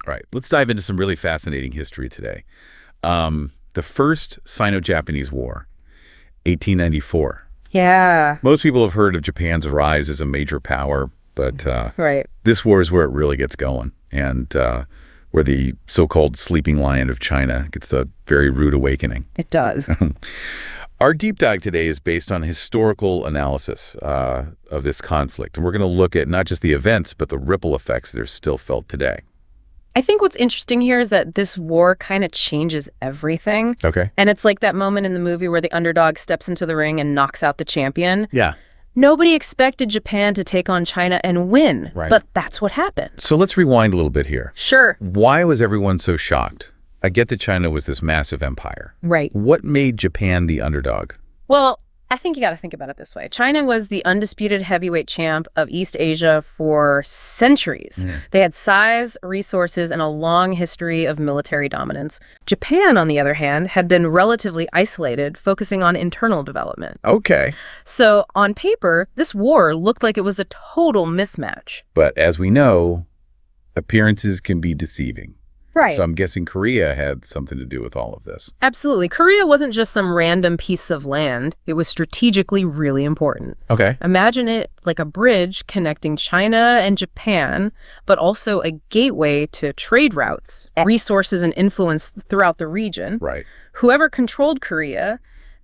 All right, let's dive into some really fascinating history today. The First Sino-Japanese War, 1894. Yeah. Most people have heard of Japan's rise as a major power, but Right. this war is where it really gets going, and where the so-called sleeping lion of China gets a very rude awakening. It does. Our deep dive today is based on historical analysis of this conflict, and we're going to look at not just the events, but the ripple effects that are still felt today. I think what's interesting here is that this war kind of changes everything. Okay. And it's like that moment in the movie where the underdog steps into the ring and knocks out the champion. Yeah. Nobody expected Japan to take on China and win, Right. but that's what happened. So let's rewind a little bit here. Sure. Why was everyone so shocked? I get that China was this massive empire. Right. What made Japan the underdog? Well, I think you got to think about it this way. China was the undisputed heavyweight champ of East Asia for centuries. They had size, resources, and a long history of military dominance. Japan, on the other hand, had been relatively isolated, focusing on internal development. Okay. So, on paper, this war looked like it was a total mismatch. But as we know, appearances can be deceiving. Right. So I'm guessing Korea had something to do with all of this. Absolutely. Korea wasn't just some random piece of land. It was strategically really important. Okay. Imagine it like a bridge connecting China and Japan, but also a gateway to trade routes, resources, and influence throughout the region. Right. Whoever controlled Korea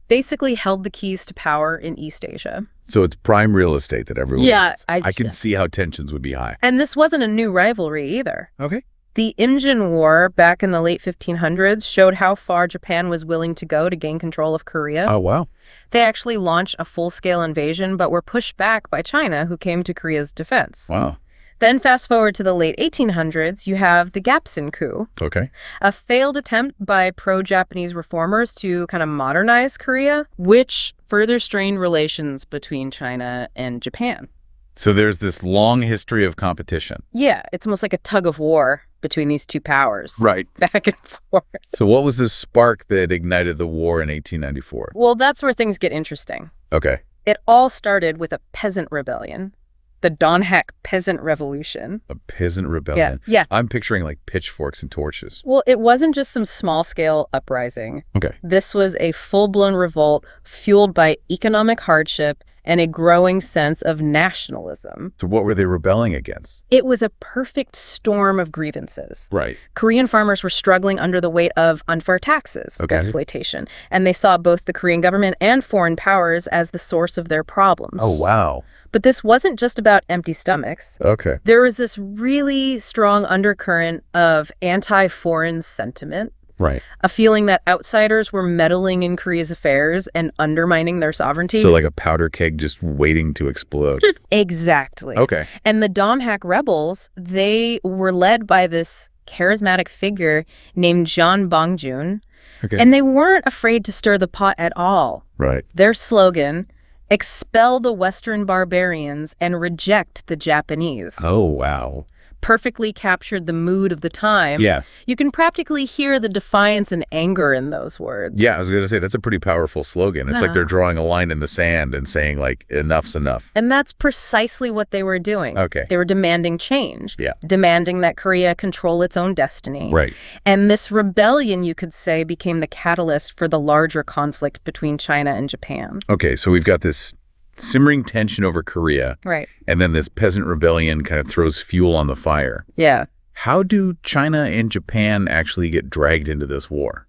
basically held the keys to power in East Asia. So it's prime real estate that everyone wants. I can see how tensions would be high. And this wasn't a new rivalry either. Okay. The Imjin War back in the late 1500s showed how far Japan was willing to go to gain control of Korea. Oh, wow. They actually launched a full-scale invasion, but were pushed back by China, who came to Korea's defense. Wow. Then fast forward to the late 1800s, you have the Gapsin coup, Okay. a failed attempt by pro-Japanese reformers to kind of modernize Korea, which further strained relations between China and Japan. So there's this long history of competition. Yeah, it's almost like a tug of war between these two powers. Right. Back and forth. So what was the spark that ignited the war in 1894? Well, that's where things get interesting. Okay. It all started with a peasant rebellion, the Donghak Peasant Revolution. A peasant rebellion. Yeah. I'm picturing like pitchforks and torches. Well, it wasn't just some small-scale uprising. Okay. This was a full-blown revolt fueled by economic hardship and a growing sense of nationalism. So what were they rebelling against? It was a perfect storm of grievances. Right. Korean farmers were struggling under the weight of unfair taxes, Okay. exploitation, and they saw both the Korean government and foreign powers as the source of their problems. Oh, wow. But this wasn't just about empty stomachs. Okay. There was this really strong undercurrent of anti-foreign sentiment, Right. a feeling that outsiders were meddling in Korea's affairs and undermining their sovereignty. So like a powder keg just waiting to explode. Exactly. Okay. And the Donghak rebels, they were led by this charismatic figure named Jeon Bong-joon, Okay. and they weren't afraid to stir the pot at all. Right. Their slogan, expel the Western barbarians and reject the Japanese, Oh, wow. perfectly captured the mood of the time. Yeah. You can practically hear the defiance and anger in those words. Yeah, I was going to say, that's a pretty powerful slogan. It's like they're drawing a line in the sand and saying, like, enough's enough. And that's precisely what they were doing. Okay. They were demanding change. Yeah. Demanding that Korea control its own destiny. Right. And this rebellion, you could say, became the catalyst for the larger conflict between China and Japan. Okay, so we've got this simmering tension over Korea, Right. and then this peasant rebellion kind of throws fuel on the fire. Yeah. How do China and Japan actually get dragged into this war?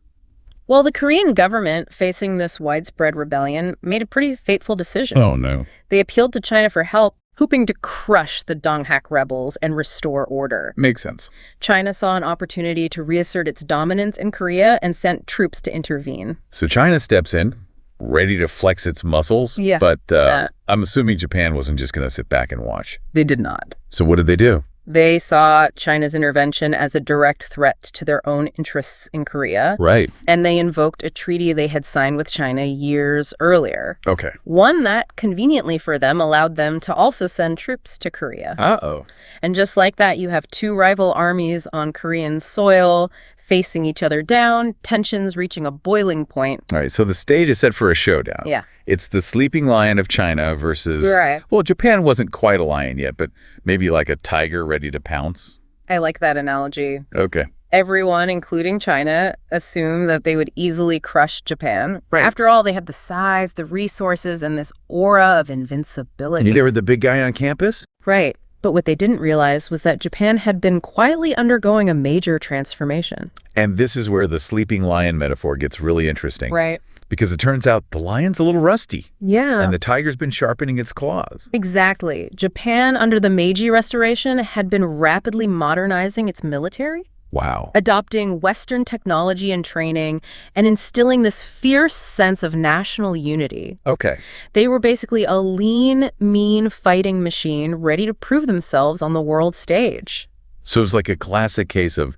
Well, the Korean government, facing this widespread rebellion, made a pretty fateful decision. Oh, no. They appealed to China for help, hoping to crush the Donghak rebels and restore order. Makes sense. China saw an opportunity to reassert its dominance in Korea and sent troops to intervene. So China steps in, ready to flex its muscles. Yeah. But I'm assuming Japan wasn't just going to sit back and watch. They did not. So what did they do? They saw China's intervention as a direct threat to their own interests in Korea. Right. And they invoked a treaty they had signed with China years earlier. Okay. One that, conveniently for them, allowed them to also send troops to Korea. Uh-oh. And just like that, you have two rival armies on Korean soil facing each other down, tensions reaching a boiling point. All right, so the stage is set for a showdown. Yeah. It's the sleeping lion of China versus... Right. Well, Japan wasn't quite a lion yet, but maybe like a tiger ready to pounce. I like that analogy. Okay. Everyone, including China, assumed that they would easily crush Japan. Right. After all, they had the size, the resources, and this aura of invincibility. They were the big guy on campus? Right. But what they didn't realize was that Japan had been quietly undergoing a major transformation. And this is where the sleeping lion metaphor gets really interesting. Right. Because it turns out the lion's a little rusty. Yeah. And the tiger's been sharpening its claws. Exactly. Japan, under the Meiji Restoration, had been rapidly modernizing its military. Wow. Adopting Western technology and training, and instilling this fierce sense of national unity. Okay. They were basically a lean, mean fighting machine ready to prove themselves on the world stage. So it's like a classic case of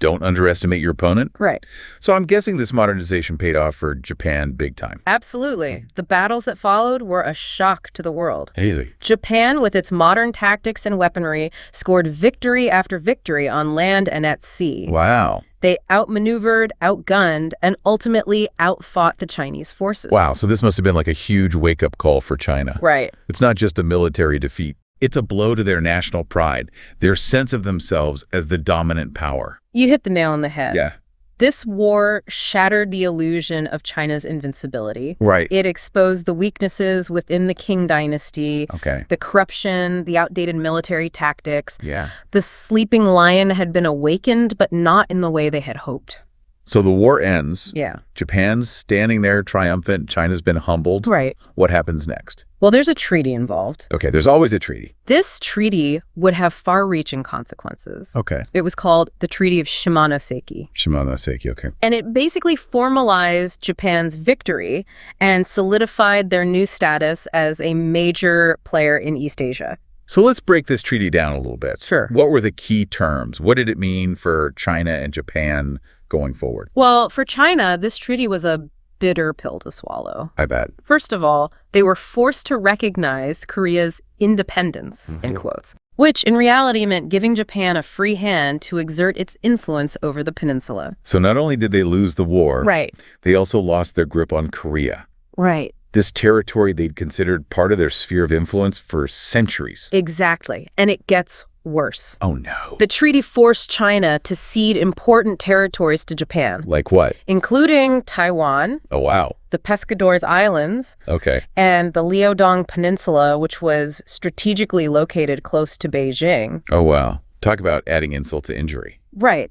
don't underestimate your opponent? Right. So I'm guessing this modernization paid off for Japan big time. Absolutely. The battles that followed were a shock to the world. Really? Japan, with its modern tactics and weaponry, scored victory after victory on land and at sea. Wow. They outmaneuvered, outgunned, and ultimately outfought the Chinese forces. Wow. So this must have been like a huge wake-up call for China. Right. It's not just a military defeat. It's a blow to their national pride, their sense of themselves as the dominant power. You hit the nail on the head. Yeah. This war shattered the illusion of China's invincibility. Right. It exposed the weaknesses within the Qing dynasty, Okay. the corruption, the outdated military tactics. Yeah. The sleeping lion had been awakened, but not in the way they had hoped. So the war ends. Yeah. Japan's standing there triumphant. China's been humbled. Right. What happens next? Well, there's a treaty involved. Okay, there's always a treaty. This treaty would have far-reaching consequences. Okay. It was called the Treaty of Shimonoseki. Shimonoseki, okay. And it basically formalized Japan's victory and solidified their new status as a major player in East Asia. So let's break this treaty down a little bit. Sure. What were the key terms? What did it mean for China and Japan going forward? Well, for China, this treaty was a bitter pill to swallow. I bet. First of all, they were forced to recognize Korea's independence, in quotes, which in reality meant giving Japan a free hand to exert its influence over the peninsula. So not only did they lose the war, Right. they also lost their grip on Korea. Right. This territory they'd considered part of their sphere of influence for centuries. Exactly. And it gets worse. Oh, no. The treaty forced China to cede important territories to Japan, Like what? including Taiwan, Oh, wow. the Pescadores Islands, Okay. and the Liaodong Peninsula, which was strategically located close to Beijing. Oh, wow. Talk about adding insult to injury. Right.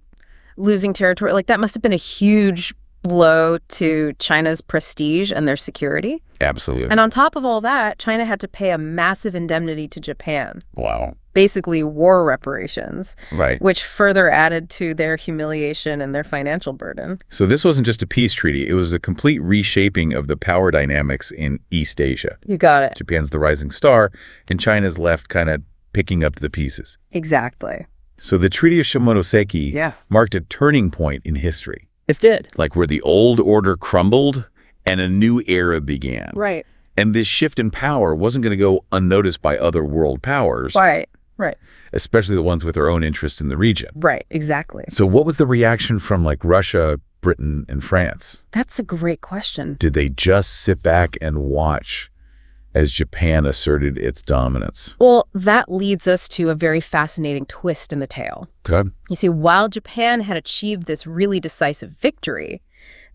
Losing territory, like that must have been a huge blow to China's prestige and their security. Absolutely. And on top of all that, China had to pay a massive indemnity to Japan, Wow. basically war reparations, Right. which further added to their humiliation and their financial burden. So this wasn't just a peace treaty. It was a complete reshaping of the power dynamics in East Asia. You got it. Japan's the rising star, and China's left kind of picking up the pieces. Exactly. So the Treaty of Shimonoseki Yeah. marked a turning point in history, It did. like where the old order crumbled and a new era began. Right. And this shift in power wasn't going to go unnoticed by other world powers, Right. Right. especially the ones with their own interests in the region. Right. Exactly. So what was the reaction from like Russia, Britain, and France? That's a great question. Did they just sit back and watch as Japan asserted its dominance? Well, that leads us to a very fascinating twist in the tale. Good. You see, while Japan had achieved this really decisive victory,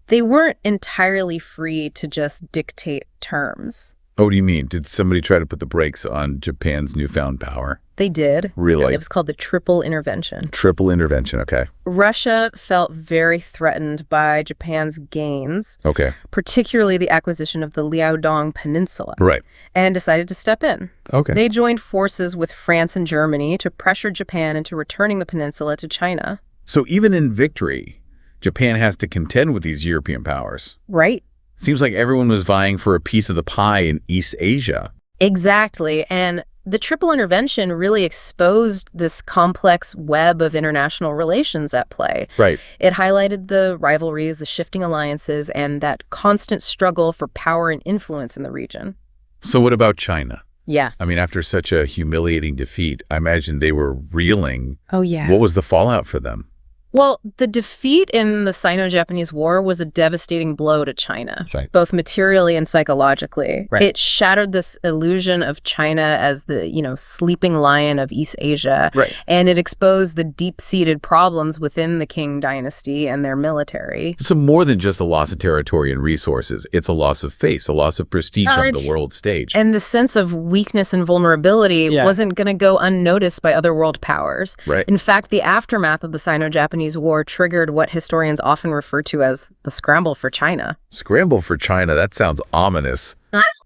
they weren't entirely free to just dictate terms. Oh, what do you mean? Did somebody try to put the brakes on Japan's newfound power? They did. Really? It was called the Triple Intervention. Triple intervention, okay. Russia felt very threatened by Japan's gains, Okay. particularly the acquisition of the Liaodong Peninsula, Right. and decided to step in. Okay. They joined forces with France and Germany to pressure Japan into returning the peninsula to China. So even in victory, Japan has to contend with these European powers. Right? Seems like everyone was vying for a piece of the pie in East Asia. Exactly. And the Triple Intervention really exposed this complex web of international relations at play. Right. It highlighted the rivalries, the shifting alliances, and that constant struggle for power and influence in the region. So what about China? Yeah. I mean, after such a humiliating defeat, I imagine they were reeling. Oh, yeah. What was the fallout for them? Well, the defeat in the Sino-Japanese War was a devastating blow to China, Right. both materially and psychologically. Right. It shattered this illusion of China as the, sleeping lion of East Asia. Right. And it exposed the deep-seated problems within the Qing dynasty and their military. So more than just a loss of territory and resources, it's a loss of face, a loss of prestige on the world stage. And the sense of weakness and vulnerability wasn't going to go unnoticed by other world powers. Right. In fact, the aftermath of the Sino-Japanese War triggered what historians often refer to as the scramble for China. Scramble for China, that sounds ominous.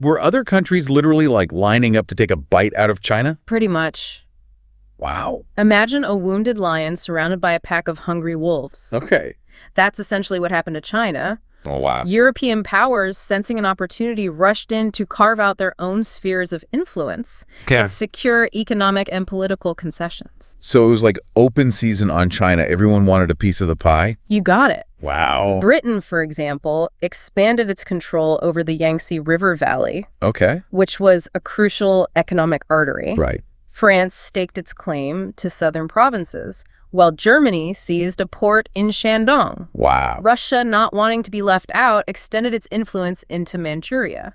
Were other countries literally like lining up to take a bite out of China? Pretty much. Wow. Imagine a wounded lion surrounded by a pack of hungry wolves. Okay. That's essentially what happened to China. Oh, wow. European powers, sensing an opportunity, rushed in to carve out their own spheres of influence and secure economic and political concessions. So it was like open season on China. Everyone wanted a piece of the pie? You got it. Wow. Britain, for example, expanded its control over the Yangtze River Valley, Okay. which was a crucial economic artery. Right. France staked its claim to southern provinces, while Germany seized a port in Shandong. Wow. Russia, not wanting to be left out, extended its influence into Manchuria.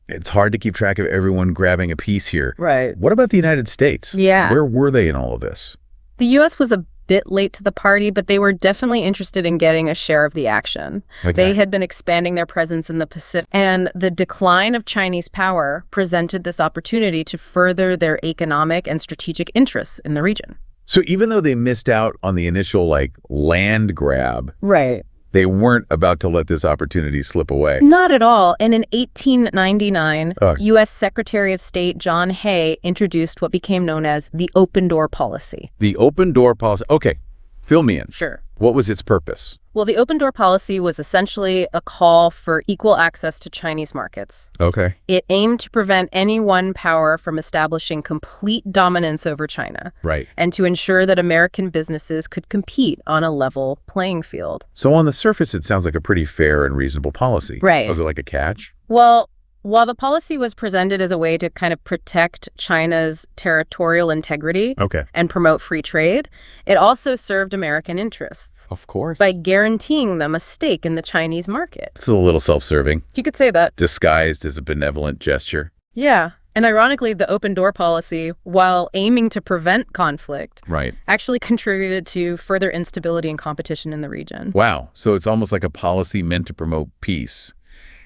It's hard to keep track of everyone grabbing a piece here. Right. What about the United States? Yeah. Where were they in all of this? The U.S. was a bit late to the party, but they were definitely interested in getting a share of the action. Okay. They had been expanding their presence in the Pacific, and the decline of Chinese power presented this opportunity to further their economic and strategic interests in the region. So even though they missed out on the initial land grab, Right. they weren't about to let this opportunity slip away. Not at all. And in 1899, Oh. U.S. Secretary of State John Hay introduced what became known as the open door policy. The open door policy. Okay, fill me in. Sure. What was its purpose? Well, the open door policy was essentially a call for equal access to Chinese markets. Okay. It aimed to prevent any one power from establishing complete dominance over China, Right. and to ensure that American businesses could compete on a level playing field. So on the surface, it sounds like a pretty fair and reasonable policy. Right. Was it like a catch? Well, while the policy was presented as a way to kind of protect China's territorial integrity Okay. and promote free trade, it also served American interests Of course. by guaranteeing them a stake in the Chinese market. It's a little self-serving, You could say that. disguised as a benevolent gesture. Yeah. And ironically, the open door policy, while aiming to prevent conflict, Right. actually contributed to further instability and competition in the region. Wow. So it's almost like a policy meant to promote peace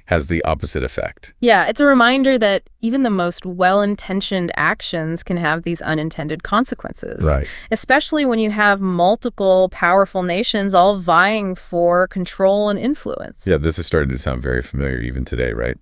has the opposite effect. Yeah, it's a reminder that even the most well-intentioned actions can have these unintended consequences. Right. Especially when you have multiple powerful nations all vying for control and influence. Yeah, this is starting to sound very familiar even today, right?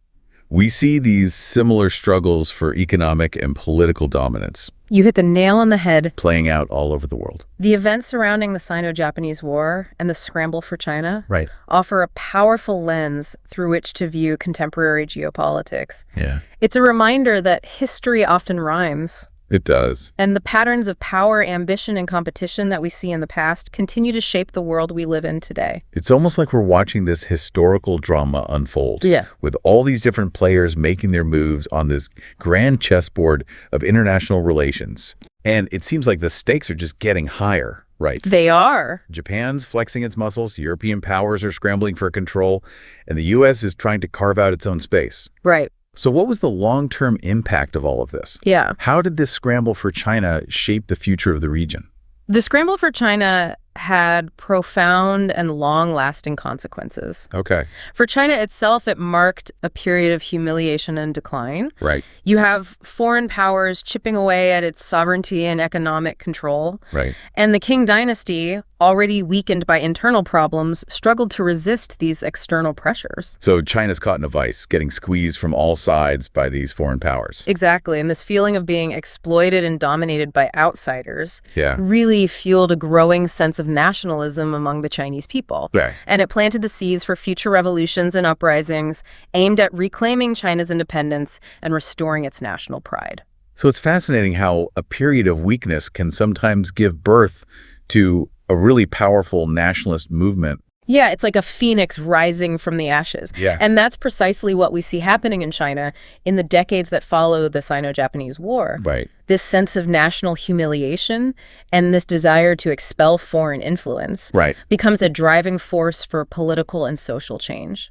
We see these similar struggles for economic and political dominance You hit the nail on the head. playing out all over the world. The events surrounding the Sino-Japanese War and the scramble for China Right. offer a powerful lens through which to view contemporary geopolitics. Yeah, It's a reminder that history often rhymes, it does. and the patterns of power, ambition, and competition that we see in the past continue to shape the world we live in today. It's almost like we're watching this historical drama unfold. Yeah. With all these different players making their moves on this grand chessboard of international relations. And it seems like the stakes are just getting higher, right? They are. Japan's flexing its muscles, European powers are scrambling for control, and the U.S. is trying to carve out its own space. Right. So what was the long-term impact of all of this? Yeah. How did this scramble for China shape the future of the region? The scramble for China had profound and long-lasting consequences. Okay. For China itself, it marked a period of humiliation and decline. Right. You have foreign powers chipping away at its sovereignty and economic control. Right. And the Qing dynasty, already weakened by internal problems, struggled to resist these external pressures. So China's caught in a vice, getting squeezed from all sides by these foreign powers. Exactly. And this feeling of being exploited and dominated by outsiders Yeah. really fueled a growing sense of nationalism among the Chinese people. Right. And it planted the seeds for future revolutions and uprisings aimed at reclaiming China's independence and restoring its national pride. So it's fascinating how a period of weakness can sometimes give birth to a really powerful nationalist movement. Yeah, it's like a phoenix rising from the ashes. Yeah. And that's precisely what we see happening in China in the decades that follow the Sino-Japanese War. Right. This sense of national humiliation and this desire to expel foreign influence becomes a driving force for political and social change.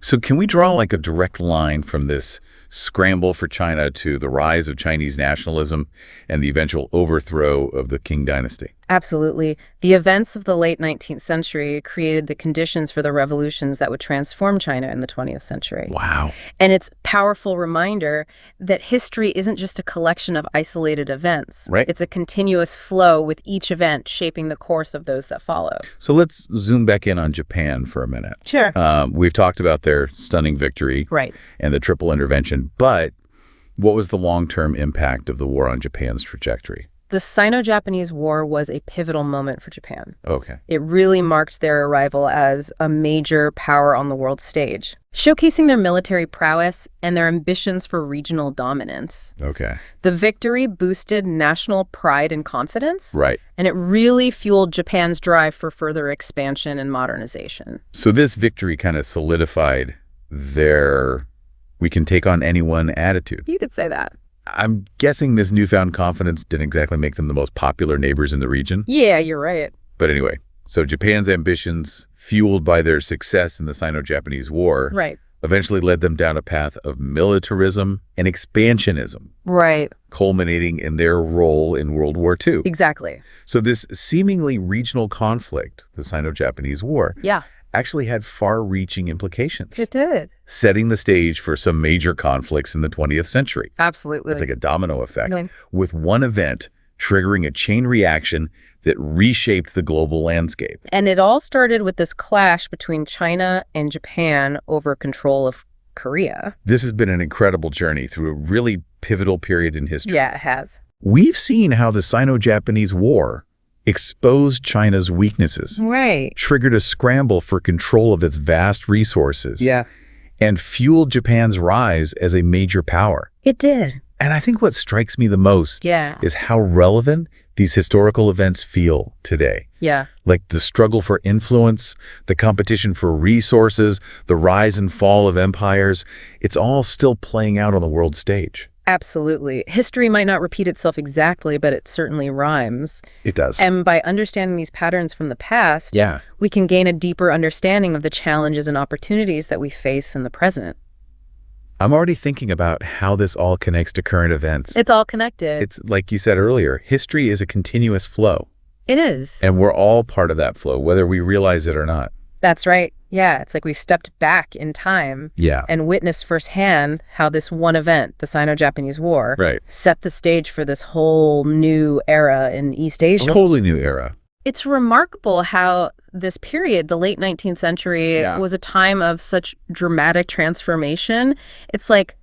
So can we draw like a direct line from this scramble for China to the rise of Chinese nationalism and the eventual overthrow of the Qing dynasty? Absolutely. The events of the late 19th century created the conditions for the revolutions that would transform China in the 20th century. Wow. And it's a powerful reminder that history isn't just a collection of isolated events. Right. It's a continuous flow with each event shaping the course of those that follow. So let's zoom back in on Japan for a minute. Sure. We've talked about their stunning victory and the triple intervention, but what was the long-term impact of the war on Japan's trajectory? The Sino-Japanese War was a pivotal moment for Japan. Okay. It really marked their arrival as a major power on the world stage, showcasing their military prowess and their ambitions for regional dominance. Okay. The victory boosted national pride and confidence. Right. And it really fueled Japan's drive for further expansion and modernization. So this victory kind of solidified their "we can take on anyone" attitude. You could say that. I'm guessing this newfound confidence didn't exactly make them the most popular neighbors in the region. Yeah, you're right. But anyway, so Japan's ambitions, fueled by their success in the Sino-Japanese War, eventually led them down a path of militarism and expansionism. Right. Culminating in their role in World War II. Exactly. So this seemingly regional conflict, the Sino-Japanese War, actually had far-reaching implications. It did. Setting the stage for some major conflicts in the 20th century. Absolutely. It's like a domino effect, with one event triggering a chain reaction that reshaped the global landscape. And it all started with this clash between China and Japan over control of Korea. This has been an incredible journey through a really pivotal period in history. Yeah, it has. We've seen how the Sino-Japanese War exposed China's weaknesses, triggered a scramble for control of its vast resources, and fueled Japan's rise as a major power. It did. And I think what strikes me the most is how relevant these historical events feel today. Like the struggle for influence, the competition for resources, the rise and fall of empires, it's all still playing out on the world stage. Absolutely. History might not repeat itself exactly, but it certainly rhymes. It does. And by understanding these patterns from the past, we can gain a deeper understanding of the challenges and opportunities that we face in the present. I'm already thinking about how this all connects to current events. It's all connected. It's like you said earlier, history is a continuous flow. It is. And we're all part of that flow, whether we realize it or not. That's right. Yeah, it's like we've stepped back in time and witnessed firsthand how this one event, the Sino-Japanese War, set the stage for this whole new era in East Asia. A totally new era. It's remarkable how this period, the late 19th century, was a time of such dramatic transformation. It's like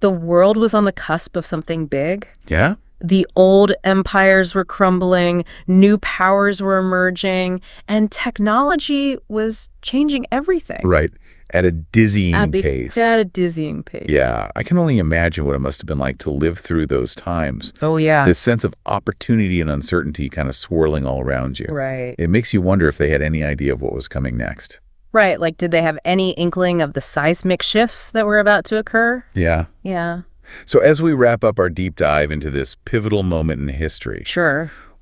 the world was on the cusp of something big. Yeah. The old empires were crumbling, new powers were emerging, and technology was changing everything. Right. At a dizzying pace. At a dizzying pace. Yeah. I can only imagine what it must have been like to live through those times. Oh, yeah. This sense of opportunity and uncertainty kind of swirling all around you. Right. It makes you wonder if they had any idea of what was coming next. Right. Like, did they have any inkling of the seismic shifts that were about to occur? Yeah. Yeah. So as we wrap up our deep dive into this pivotal moment in history,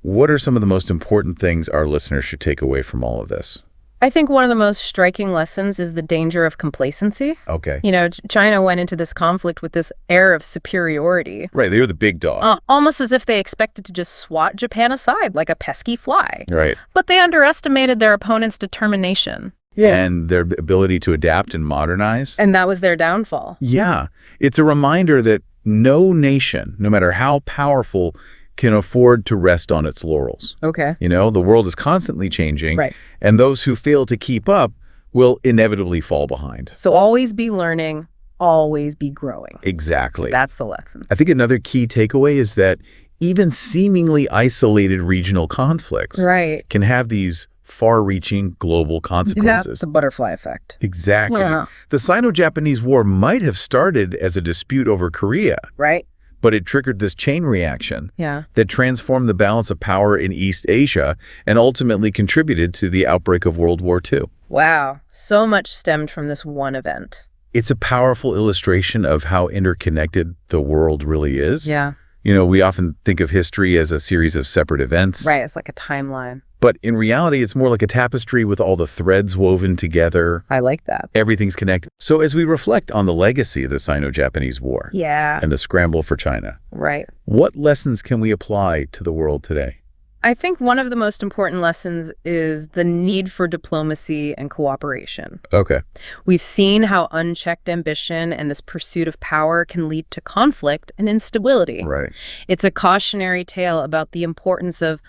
what are some of the most important things our listeners should take away from all of this? I think one of the most striking lessons is the danger of complacency. Okay. You know, China went into this conflict with this air of superiority. Right, they were the big dog. Almost as if they expected to just swat Japan aside like a pesky fly. Right. But they underestimated their opponent's determination. And their ability to adapt and modernize. And that was their downfall. Yeah. It's a reminder that no nation, no matter how powerful, can afford to rest on its laurels. Okay. You know, the world is constantly changing. Right. And those who fail to keep up will inevitably fall behind. So always be learning, always be growing. Exactly. That's the lesson. I think another key takeaway is that even seemingly isolated regional conflicts can have these far-reaching global consequences. That's a butterfly effect. Exactly. The Sino-Japanese War might have started as a dispute over Korea. Right. But it triggered this chain reaction Yeah. that transformed the balance of power in East Asia and ultimately contributed to the outbreak of World War II. Wow. So much stemmed from this one event. It's a powerful illustration of how interconnected the world really is. Yeah. You know, we often think of history as a series of separate events. Right. It's like a timeline. But in reality, it's more like a tapestry with all the threads woven together. I like that. Everything's connected. So as we reflect on the legacy of the Sino-Japanese War Yeah. and the scramble for China, Right. what lessons can we apply to the world today? I think one of the most important lessons is the need for diplomacy and cooperation. Okay. We've seen how unchecked ambition and this pursuit of power can lead to conflict and instability. Right. It's a cautionary tale about the importance of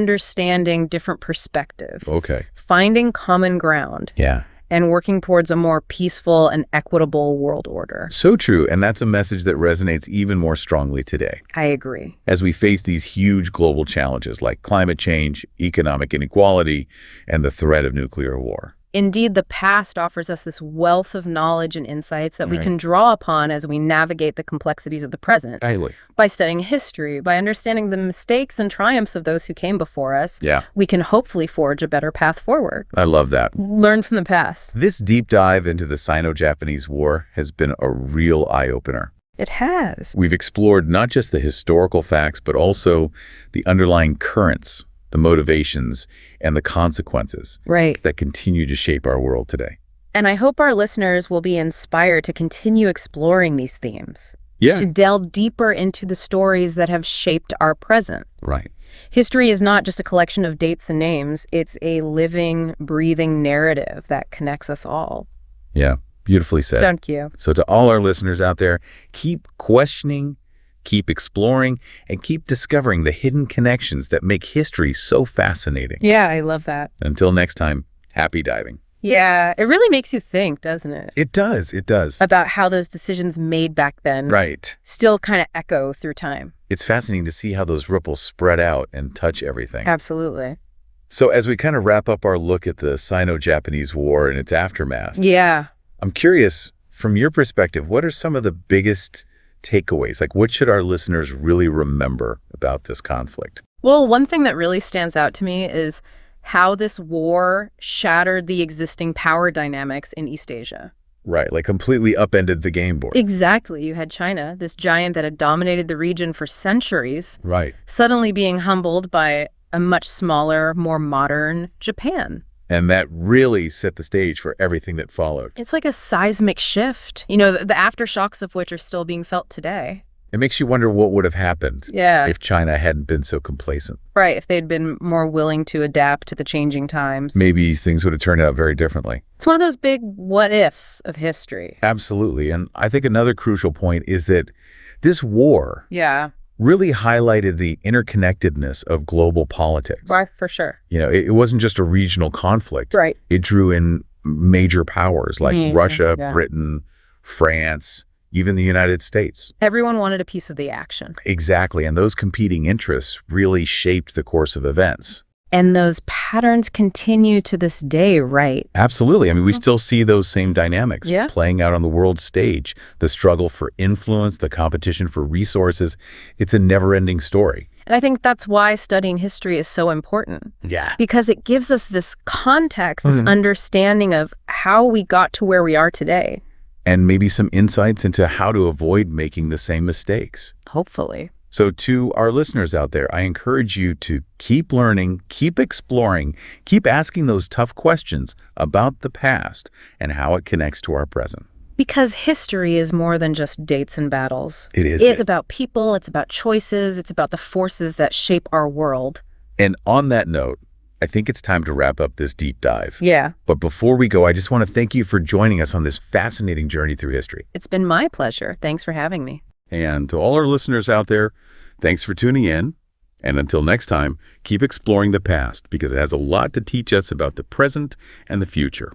understanding different perspectives, Okay. finding common ground, Yeah. and working towards a more peaceful and equitable world order. So true. And that's a message that resonates even more strongly today. I agree. As we face these huge global challenges like climate change, economic inequality, and the threat of nuclear war. Indeed, the past offers us this wealth of knowledge and insights that we Right. can draw upon as we navigate the complexities of the present. By studying history, by understanding the mistakes and triumphs of those who came before us, Yeah. we can hopefully forge a better path forward. I love that. Learn from the past. This deep dive into the Sino-Japanese War has been a real eye-opener. It has. We've explored not just the historical facts, but also the underlying currents, the motivations, and the consequences Right. that continue to shape our world today. And I hope our listeners will be inspired to continue exploring these themes, Yeah. to delve deeper into the stories that have shaped our present. Right. History is not just a collection of dates and names. It's a living, breathing narrative that connects us all. Yeah. Beautifully said. Thank you. So to all our listeners out there, keep questioning, keep exploring, and keep discovering the hidden connections that make history so fascinating. Yeah, I love that. Until next time, happy diving. Yeah, it really makes you think, doesn't it? It does. It does. About how those decisions made back then Right. still kind of echo through time. It's fascinating to see how those ripples spread out and touch everything. Absolutely. So as we kind of wrap up our look at the Sino-Japanese War and its aftermath, Yeah. I'm curious, from your perspective, what are some of the biggest takeaways? Like, what should our listeners really remember about this conflict? Well, one thing that really stands out to me is how this war shattered the existing power dynamics in East Asia. Right, like completely upended the game board. Exactly. You had China, this giant that had dominated the region for centuries, Right. suddenly being humbled by a much smaller, more modern Japan. And that really set the stage for everything that followed. It's like a seismic shift, you know, the aftershocks of which are still being felt today. It makes you wonder what would have happened Yeah. if China hadn't been so complacent. Right, if they'd been more willing to adapt to the changing times. Maybe things would have turned out very differently. It's one of those big what-ifs of history. Absolutely. And I think another crucial point is that this war Yeah, really highlighted the interconnectedness of global politics. right, for sure. You know, it wasn't just a regional conflict. Right. It drew in major powers like Mhm, Russia, yeah. Britain, France, even the United States. Everyone wanted a piece of the action. Exactly. And those competing interests really shaped the course of events. And those patterns continue to this day, right? Absolutely. I mean, we still see those same dynamics Yeah. playing out on the world stage. The struggle for influence, the competition for resources. It's a never-ending story. And I think that's why studying history is so important. Yeah. Because it gives us this context, this understanding of how we got to where we are today. And maybe some insights into how to avoid making the same mistakes. Hopefully. So to our listeners out there, I encourage you to keep learning, keep exploring, keep asking those tough questions about the past and how it connects to our present. Because history is more than just dates and battles. It is. It's about people, it's about choices, it's about the forces that shape our world. And on that note, I think it's time to wrap up this deep dive. Yeah. But before we go, I just want to thank you for joining us on this fascinating journey through history. It's been my pleasure. Thanks for having me. And to all our listeners out there, thanks for tuning in. And until next time, keep exploring the past because it has a lot to teach us about the present and the future.